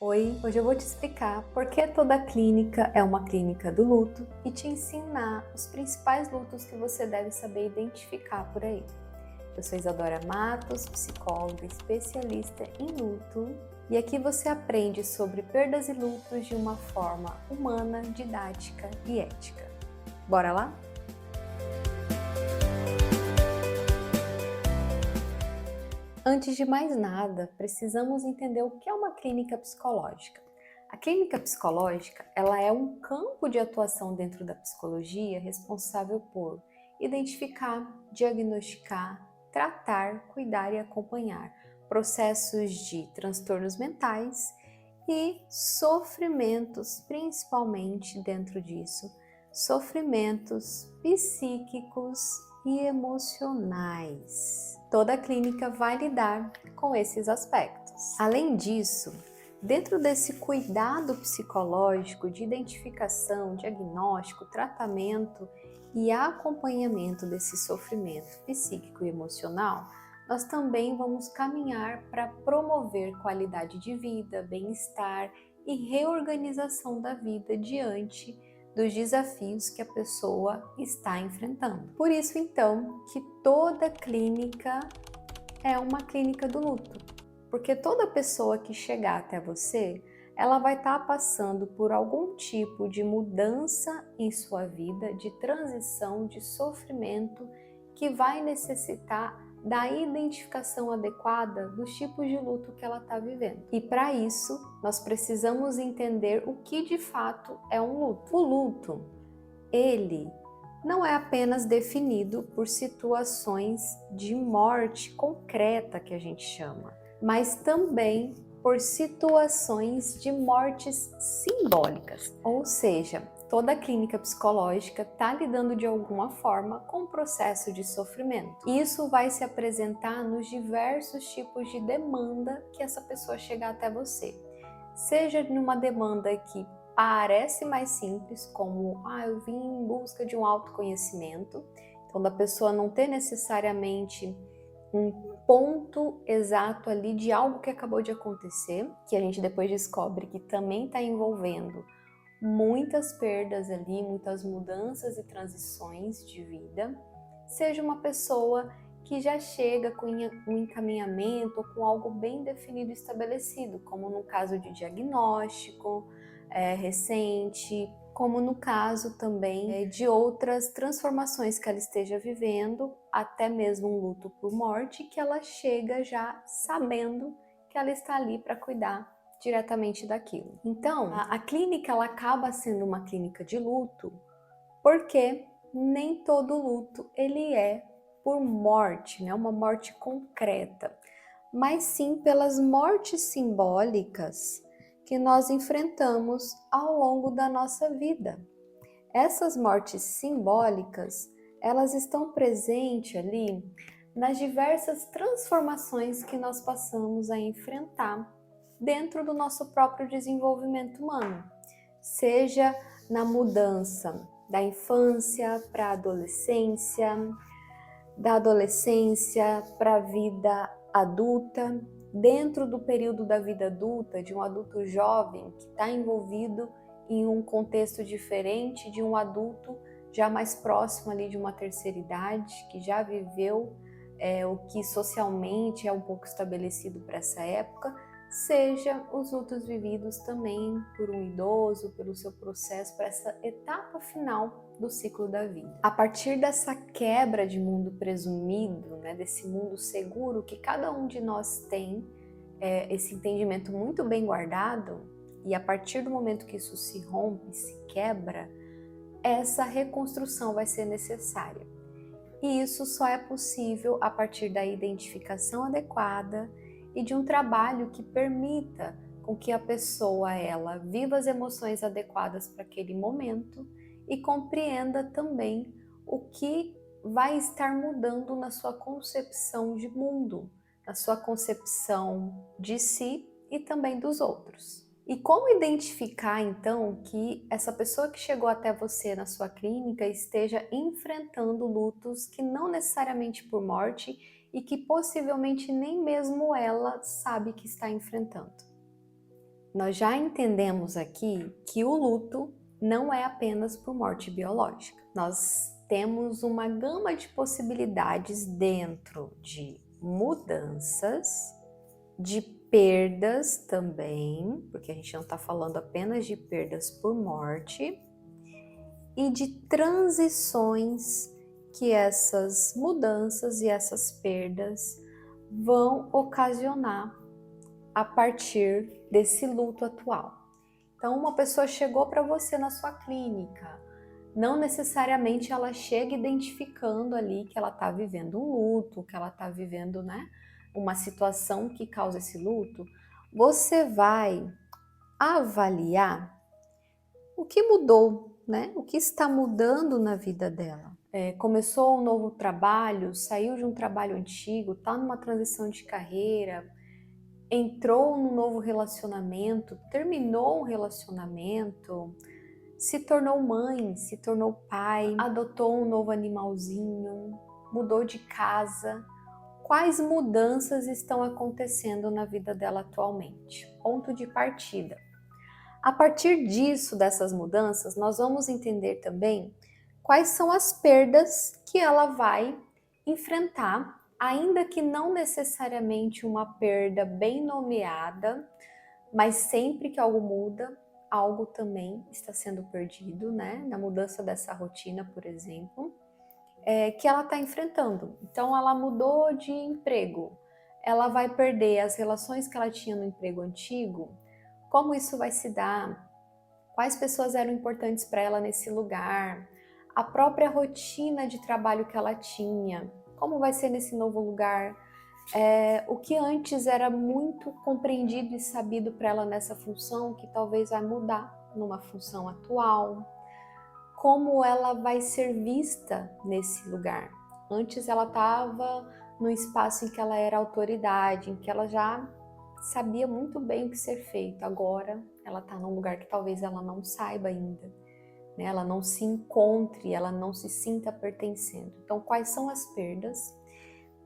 Oi, hoje eu vou te explicar por que toda clínica é uma clínica do luto e te ensinar os principais lutos que você deve saber identificar por aí. Eu sou Isadora Matos, psicóloga especialista em luto, e aqui você aprende sobre perdas e lutos de uma forma humana, didática e ética. Bora lá? Antes de mais nada, precisamos entender o que é uma clínica psicológica. A clínica psicológica, ela é um campo de atuação dentro da psicologia responsável por identificar, diagnosticar, tratar, cuidar e acompanhar processos de transtornos mentais e sofrimentos, principalmente dentro disso, sofrimentos psíquicos e emocionais. Toda clínica vai lidar com esses aspectos. Além disso, dentro desse cuidado psicológico de identificação, diagnóstico, tratamento e acompanhamento desse sofrimento psíquico e emocional, nós também vamos caminhar para promover qualidade de vida, bem-estar e reorganização da vida diante dos desafios que a pessoa está enfrentando. Por isso, então, que toda clínica é uma clínica do luto, porque toda pessoa que chegar até você, ela vai estar passando por algum tipo de mudança em sua vida, de transição, de sofrimento, que vai necessitar da identificação adequada dos tipos de luto que ela está vivendo. E para isso, nós precisamos entender o que de fato é um luto. O luto, ele não é apenas definido por situações de morte concreta que a gente chama, mas também por situações de mortes simbólicas. Ou seja, toda clínica psicológica está lidando de alguma forma com o processo de sofrimento. Isso vai se apresentar nos diversos tipos de demanda que essa pessoa chegar até você. Seja numa demanda que parece mais simples, como eu vim em busca de um autoconhecimento, então da pessoa não ter necessariamente um ponto exato ali de algo que acabou de acontecer, que a gente depois descobre que também está envolvendo muitas perdas ali, muitas mudanças e transições de vida, seja uma pessoa que já chega com um encaminhamento ou com algo bem definido e estabelecido, como no caso de diagnóstico recente, como no caso também de outras transformações que ela esteja vivendo, até mesmo um luto por morte, que ela chega já sabendo que ela está ali para cuidar diretamente daquilo. Então, a clínica ela acaba sendo uma clínica de luto, porque nem todo luto ele é por morte, né? Uma morte concreta, mas sim pelas mortes simbólicas que nós enfrentamos ao longo da nossa vida. Essas mortes simbólicas, elas estão presentes ali nas diversas transformações que nós passamos a enfrentar dentro do nosso próprio desenvolvimento humano, seja na mudança da infância para a adolescência, da adolescência para a vida adulta, dentro do período da vida adulta, de um adulto jovem que está envolvido em um contexto diferente de um adulto já mais próximo ali de uma terceira idade, que já viveu o que socialmente é um pouco estabelecido para essa época, seja os lutos vividos também por um idoso, pelo seu processo, para essa etapa final do ciclo da vida. A partir dessa quebra de mundo presumido, né, desse mundo seguro que cada um de nós tem, esse entendimento muito bem guardado, e a partir do momento que isso se rompe, se quebra, essa reconstrução vai ser necessária. E isso só é possível a partir da identificação adequada e de um trabalho que permita com que a pessoa ela viva as emoções adequadas para aquele momento e compreenda também o que vai estar mudando na sua concepção de mundo, na sua concepção de si e também dos outros. E como identificar então que essa pessoa que chegou até você na sua clínica esteja enfrentando lutos que não necessariamente por morte e que possivelmente nem mesmo ela sabe que está enfrentando? Nós já entendemos aqui que o luto não é apenas por morte biológica. Nós temos uma gama de possibilidades dentro de mudanças, de perdas também, porque a gente não está falando apenas de perdas por morte, e de transições que essas mudanças e essas perdas vão ocasionar a partir desse luto atual. Então, uma pessoa chegou para você na sua clínica, não necessariamente ela chega identificando ali que ela está vivendo um luto, que ela está vivendo, uma situação que causa esse luto. Você vai avaliar o que mudou, o que está mudando na vida dela. Começou um novo trabalho, saiu de um trabalho antigo, está numa transição de carreira, entrou num novo relacionamento, terminou um relacionamento, se tornou mãe, se tornou pai, adotou um novo animalzinho, mudou de casa. Quais mudanças estão acontecendo na vida dela atualmente? Ponto de partida. A partir disso, dessas mudanças, nós vamos entender também quais são as perdas que ela vai enfrentar, ainda que não necessariamente uma perda bem nomeada, mas sempre que algo muda, algo também está sendo perdido, na mudança dessa rotina, por exemplo, que ela está enfrentando. Então, ela mudou de emprego, ela vai perder as relações que ela tinha no emprego antigo. Como isso vai se dar? Quais pessoas eram importantes para ela nesse lugar? A própria rotina de trabalho que ela tinha, como vai ser nesse novo lugar? O que antes era muito compreendido e sabido para ela nessa função, que talvez vai mudar numa função atual. Como ela vai ser vista nesse lugar? Antes ela estava no espaço em que ela era autoridade, em que ela já sabia muito bem o que ser feito. Agora ela está num lugar que talvez ela não saiba ainda, ela não se encontre, ela não se sinta pertencendo. Então, quais são as perdas?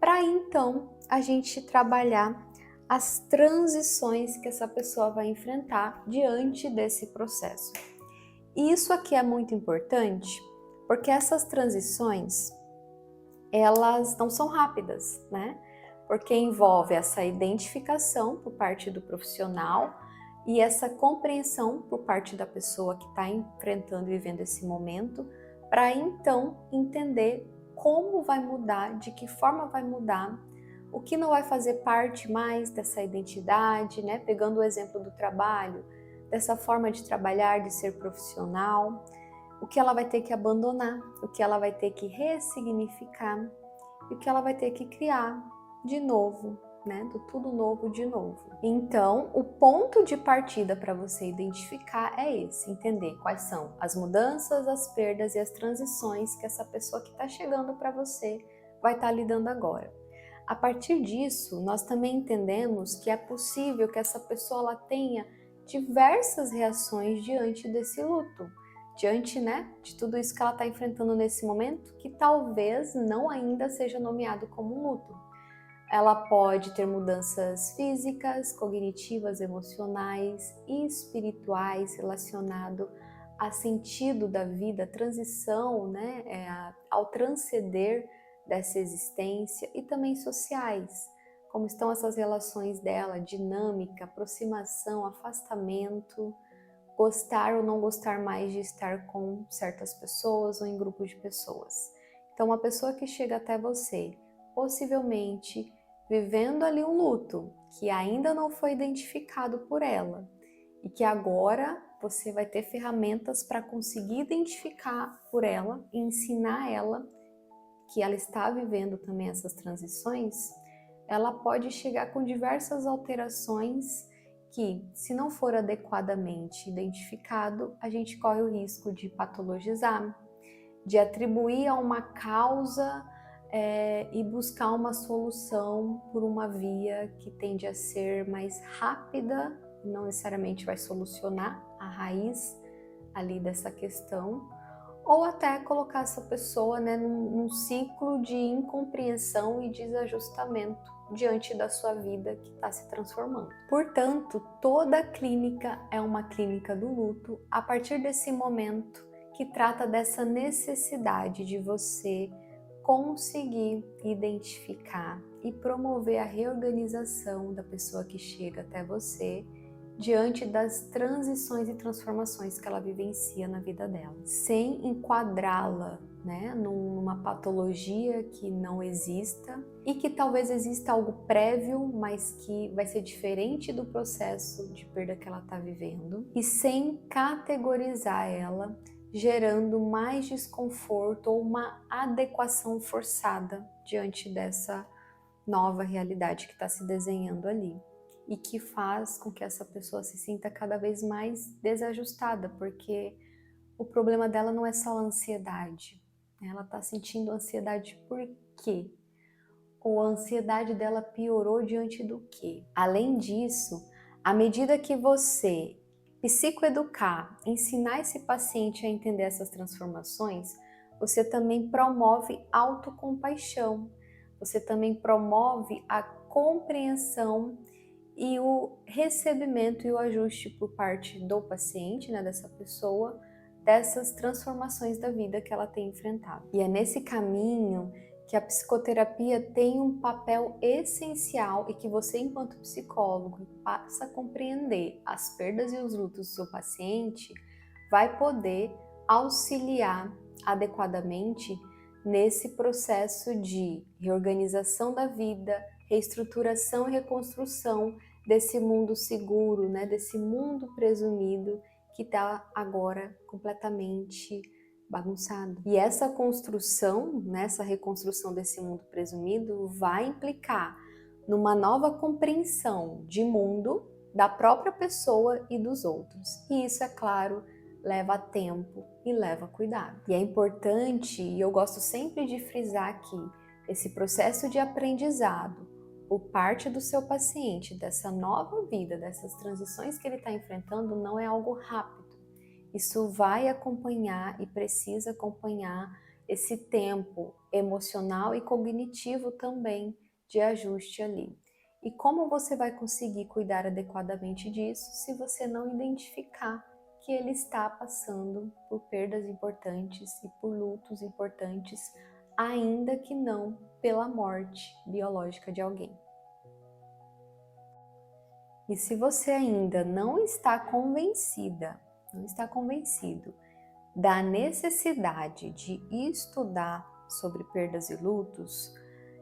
Para então a gente trabalhar as transições que essa pessoa vai enfrentar diante desse processo. E isso aqui é muito importante, porque essas transições, elas não são rápidas, Porque envolve essa identificação por parte do profissional e essa compreensão por parte da pessoa que está enfrentando e vivendo esse momento, para então entender como vai mudar, de que forma vai mudar, o que não vai fazer parte mais dessa identidade, Pegando o exemplo do trabalho, dessa forma de trabalhar, de ser profissional, o que ela vai ter que abandonar, o que ela vai ter que ressignificar e o que ela vai ter que criar de novo, do tudo novo de novo. Então, o ponto de partida para você identificar é esse, entender quais são as mudanças, as perdas e as transições que essa pessoa que está chegando para você vai estar lidando agora. A partir disso, nós também entendemos que é possível que essa pessoa ela tenha diversas reações diante desse luto, diante, de tudo isso que ela está enfrentando nesse momento, que talvez não ainda seja nomeado como um luto. Ela pode ter mudanças físicas, cognitivas, emocionais e espirituais relacionado a sentido da vida, a transição, ao transcender dessa existência, e também sociais, como estão essas relações dela, dinâmica, aproximação, afastamento, gostar ou não gostar mais de estar com certas pessoas ou em grupos de pessoas. Então, uma pessoa que chega até você, possivelmente vivendo ali um luto que ainda não foi identificado por ela e que agora você vai ter ferramentas para conseguir identificar por ela e ensinar ela que ela está vivendo também essas transições, ela pode chegar com diversas alterações que, se não for adequadamente identificado, a gente corre o risco de patologizar, de atribuir a uma causa e buscar uma solução por uma via que tende a ser mais rápida, não necessariamente vai solucionar a raiz ali dessa questão, ou até colocar essa pessoa num ciclo de incompreensão e desajustamento, diante da sua vida que está se transformando. Portanto, toda clínica é uma clínica do luto a partir desse momento que trata dessa necessidade de você conseguir identificar e promover a reorganização da pessoa que chega até você diante das transições e transformações que ela vivencia na vida dela, sem enquadrá-la, né, numa patologia que não exista e que talvez exista algo prévio, mas que vai ser diferente do processo de perda que ela está vivendo, e sem categorizar ela, gerando mais desconforto ou uma adequação forçada diante dessa nova realidade que está se desenhando ali. E que faz com que essa pessoa se sinta cada vez mais desajustada, porque o problema dela não é só a ansiedade. Ela está sentindo ansiedade por quê? Ou a ansiedade dela piorou diante do quê? Além disso, à medida que você psicoeducar, ensinar esse paciente a entender essas transformações, você também promove autocompaixão, você também promove a compreensão e o recebimento e o ajuste por parte do paciente, né, dessa pessoa, dessas transformações da vida que ela tem enfrentado. E é nesse caminho que a psicoterapia tem um papel essencial e que você, enquanto psicólogo, passa a compreender as perdas e os lutos do seu paciente, vai poder auxiliar adequadamente nesse processo de reorganização da vida, reestruturação e reconstrução desse mundo seguro, né, desse mundo presumido que está agora completamente bagunçado. E essa construção, né, essa reconstrução desse mundo presumido vai implicar numa nova compreensão de mundo da própria pessoa e dos outros. E isso, é claro, leva tempo e leva cuidado. E é importante, e eu gosto sempre de frisar aqui, esse processo de aprendizado por parte do seu paciente, dessa nova vida, dessas transições que ele está enfrentando, não é algo rápido. Isso vai acompanhar e precisa acompanhar esse tempo emocional e cognitivo também de ajuste ali. E como você vai conseguir cuidar adequadamente disso se você não identificar que ele está passando por perdas importantes e por lutos importantes, ainda que não pela morte biológica de alguém. E se você ainda não está convencida, não está convencido da necessidade de estudar sobre perdas e lutos,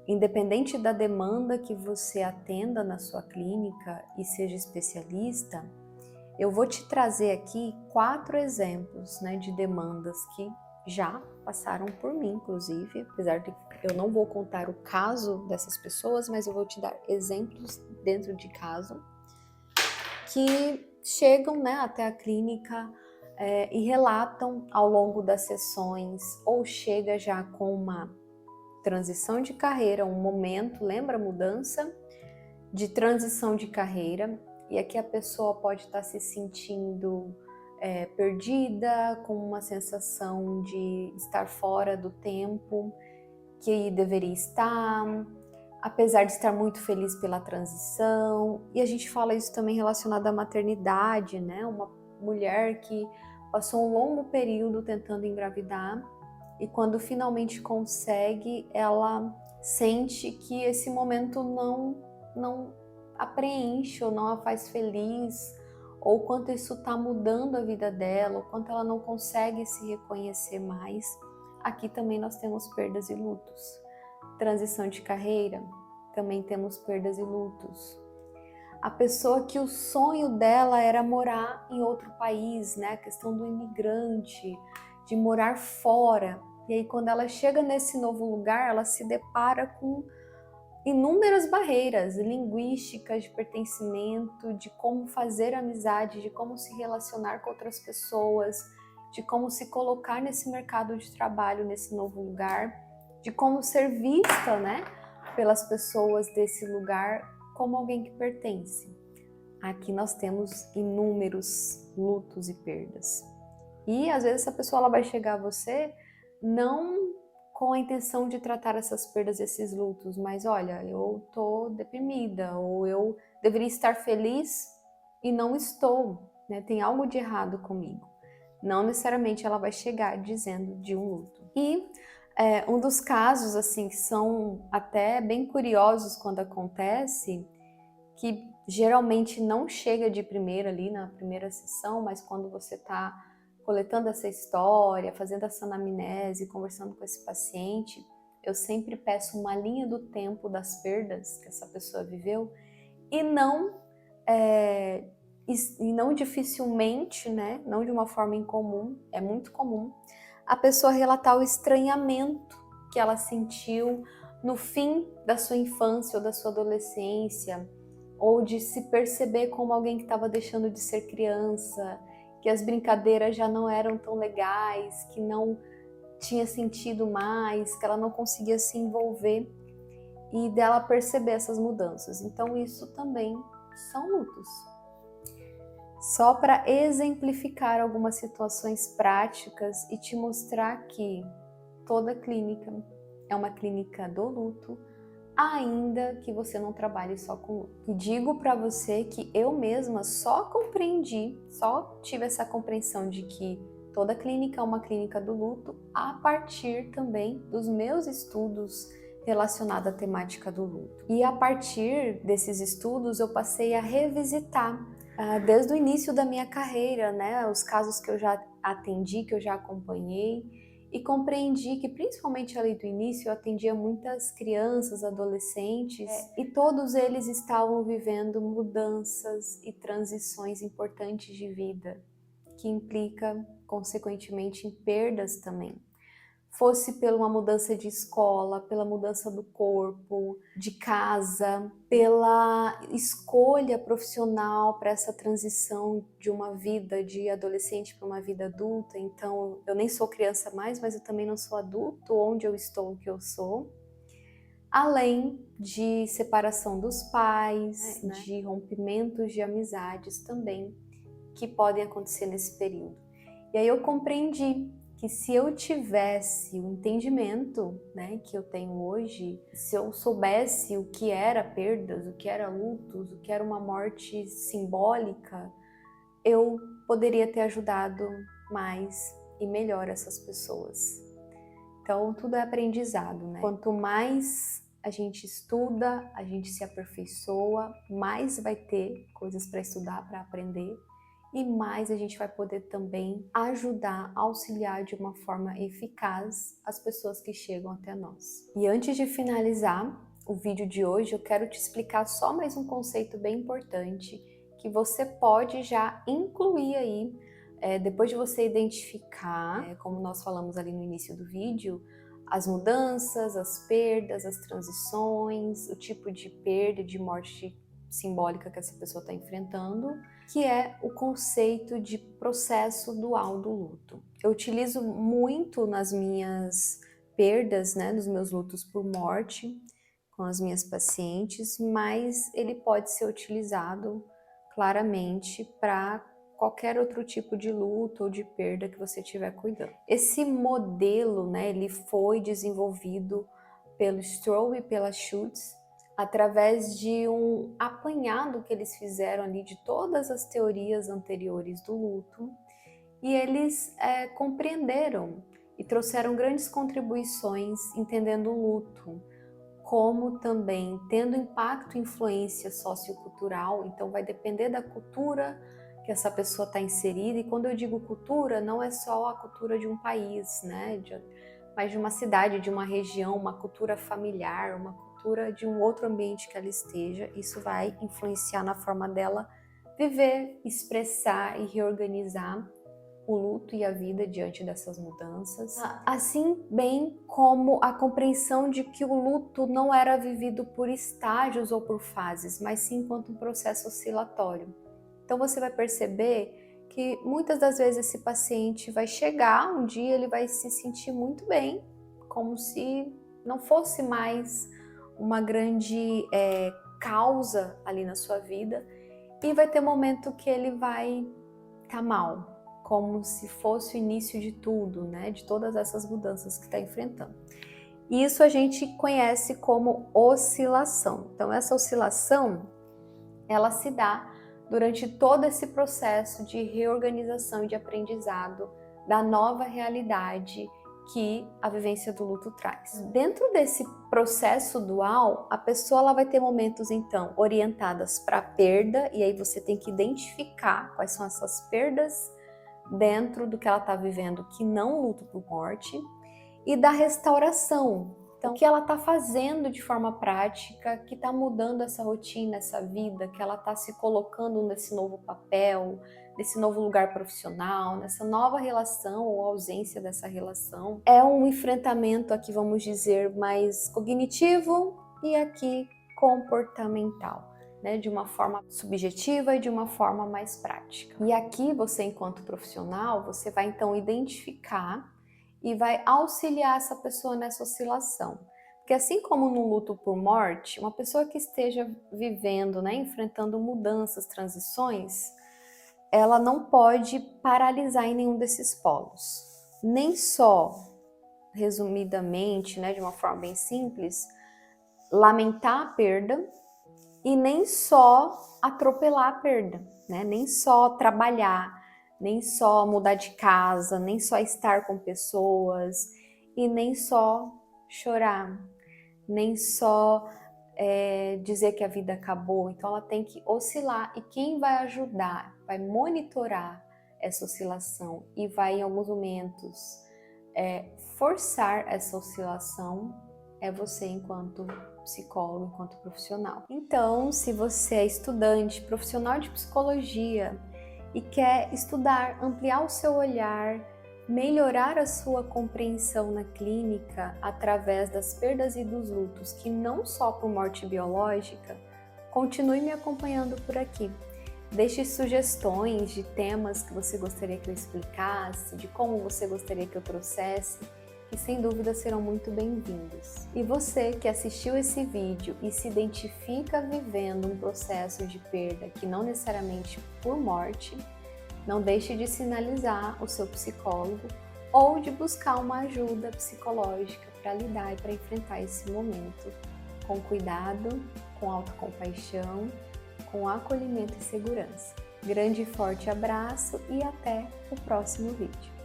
independente da demanda que você atenda na sua clínica e seja especialista, eu vou te trazer aqui 4 exemplos, né, de demandas que já passaram por mim, inclusive, apesar de eu não vou contar o caso dessas pessoas, mas eu vou te dar exemplos dentro de caso que chegam, né, até a clínica e relatam ao longo das sessões, ou chega já com uma transição de carreira, um momento, lembra a mudança de transição de carreira, e aqui a pessoa pode estar se sentindo perdida, com uma sensação de estar fora do tempo que deveria estar, apesar de estar muito feliz pela transição. E a gente fala isso também relacionado à maternidade, né? Uma mulher que passou um longo período tentando engravidar e quando finalmente consegue, ela sente que esse momento não a preenche ou não a faz feliz, ou quanto isso está mudando a vida dela, ou quanto ela não consegue se reconhecer mais. Aqui também nós temos perdas e lutos. Transição de carreira, também temos perdas e lutos. A pessoa que o sonho dela era morar em outro país, né? A questão do imigrante, de morar fora. E aí quando ela chega nesse novo lugar, ela se depara com inúmeras barreiras linguísticas, de pertencimento, de como fazer amizade, de como se relacionar com outras pessoas, de como se colocar nesse mercado de trabalho, nesse novo lugar, de como ser vista, né, pelas pessoas desse lugar como alguém que pertence. Aqui nós temos inúmeros lutos e perdas. E às vezes essa pessoa ela vai chegar a você não com a intenção de tratar essas perdas, esses lutos, mas olha, eu tô deprimida, ou eu deveria estar feliz e não estou, né? Tem algo de errado comigo. Não necessariamente ela vai chegar dizendo de um luto. E um dos casos, assim, que são até bem curiosos quando acontece, que geralmente não chega de primeira ali na primeira sessão, mas quando você está coletando essa história, fazendo essa anamnese, conversando com esse paciente, eu sempre peço uma linha do tempo das perdas que essa pessoa viveu e não dificilmente, né, não de uma forma incomum, é muito comum, a pessoa relatar o estranhamento que ela sentiu no fim da sua infância ou da sua adolescência, ou de se perceber como alguém que estava deixando de ser criança, que as brincadeiras já não eram tão legais, que não tinha sentido mais, que ela não conseguia se envolver, e dela perceber essas mudanças. Então isso também são lutos. Só para exemplificar algumas situações práticas e te mostrar que toda clínica é uma clínica do luto, ainda que você não trabalhe só com luto. E digo para você que eu mesma só tive essa compreensão de que toda clínica é uma clínica do luto a partir também dos meus estudos relacionados à temática do luto. E a partir desses estudos eu passei a revisitar desde o início da minha carreira, né, os casos que eu já atendi, que eu já acompanhei, e compreendi que, principalmente ali do início, eu atendia muitas crianças, adolescentes, e todos eles estavam vivendo mudanças e transições importantes de vida, que implica, consequentemente, em perdas também. Fosse pela uma mudança de escola, pela mudança do corpo, de casa, pela escolha profissional para essa transição de uma vida de adolescente para uma vida adulta. Então, eu nem sou criança mais, mas eu também não sou adulto, onde eu estou, o que eu sou. Além de separação dos pais, né? De rompimentos de amizades também, que podem acontecer nesse período. E aí eu compreendi que se eu tivesse o entendimento, né, que eu tenho hoje, se eu soubesse o que era perdas, o que era lutos, o que era uma morte simbólica, eu poderia ter ajudado mais e melhor essas pessoas. Então tudo é aprendizado, né? Quanto mais a gente estuda, a gente se aperfeiçoa, mais vai ter coisas para estudar, para aprender, e mais a gente vai poder também ajudar, auxiliar de uma forma eficaz as pessoas que chegam até nós. E antes de finalizar o vídeo de hoje, eu quero te explicar só mais um conceito bem importante que você pode já incluir aí, depois de você identificar, como nós falamos ali no início do vídeo, as mudanças, as perdas, as transições, o tipo de perda, de morte simbólica que essa pessoa está enfrentando, que é o conceito de processo dual do luto. Eu utilizo muito nas minhas perdas, né, nos meus lutos por morte, com as minhas pacientes, mas ele pode ser utilizado claramente para qualquer outro tipo de luto ou de perda que você estiver cuidando. Esse modelo, né, ele foi desenvolvido pelo Stroh e pela Schultz, através de um apanhado que eles fizeram ali de todas as teorias anteriores do luto, e eles compreenderam e trouxeram grandes contribuições entendendo o luto, como também tendo impacto e influência sociocultural. Então vai depender da cultura que essa pessoa está inserida, e quando eu digo cultura, não é só a cultura de um país, né, mas de uma cidade, de uma região, uma cultura familiar, uma cultura de um outro ambiente que ela esteja. Isso vai influenciar na forma dela viver, expressar e reorganizar o luto e a vida diante dessas mudanças. Assim bem como a compreensão de que o luto não era vivido por estágios ou por fases, mas sim enquanto um processo oscilatório. Então você vai perceber que muitas das vezes esse paciente vai chegar, um dia ele vai se sentir muito bem, como se não fosse mais uma grande causa ali na sua vida, e vai ter momento que ele vai estar mal, como se fosse o início de tudo, né? De todas essas mudanças que está enfrentando. E isso a gente conhece como oscilação. Então, essa oscilação, ela se dá durante todo esse processo de reorganização e de aprendizado da nova realidade que a vivência do luto traz. Dentro desse processo dual, a pessoa ela vai ter momentos então orientadas para a perda, e aí você tem que identificar quais são essas perdas dentro do que ela está vivendo, que não luto por morte, e da restauração. Então, o que ela está fazendo de forma prática, que está mudando essa rotina, essa vida, que ela está se colocando nesse novo papel, nesse novo lugar profissional, nessa nova relação ou ausência dessa relação. É um enfrentamento aqui, vamos dizer, mais cognitivo e aqui comportamental, né? De uma forma subjetiva e de uma forma mais prática. E aqui você, enquanto profissional, você vai então identificar e vai auxiliar essa pessoa nessa oscilação. Porque assim como no luto por morte, uma pessoa que esteja vivendo, né, enfrentando mudanças, transições, ela não pode paralisar em nenhum desses polos. Nem só, resumidamente, né, de uma forma bem simples, lamentar a perda e nem só atropelar a perda, né? Nem só trabalhar, nem só mudar de casa, nem só estar com pessoas e nem só chorar, nem só dizer que a vida acabou. Então ela tem que oscilar, e quem vai ajudar, vai monitorar essa oscilação e vai em alguns momentos forçar essa oscilação é você enquanto psicólogo, enquanto profissional. Então, se você é estudante, profissional de psicologia e quer estudar, ampliar o seu olhar, melhorar a sua compreensão na clínica através das perdas e dos lutos, que não só por morte biológica, continue me acompanhando por aqui. Deixe sugestões de temas que você gostaria que eu explicasse, de como você gostaria que eu trouxesse, que sem dúvida serão muito bem-vindos. E você que assistiu esse vídeo e se identifica vivendo um processo de perda que não necessariamente por morte, não deixe de sinalizar o seu psicólogo ou de buscar uma ajuda psicológica para lidar e para enfrentar esse momento com cuidado, com autocompaixão, com acolhimento e segurança. Grande e forte abraço e até o próximo vídeo.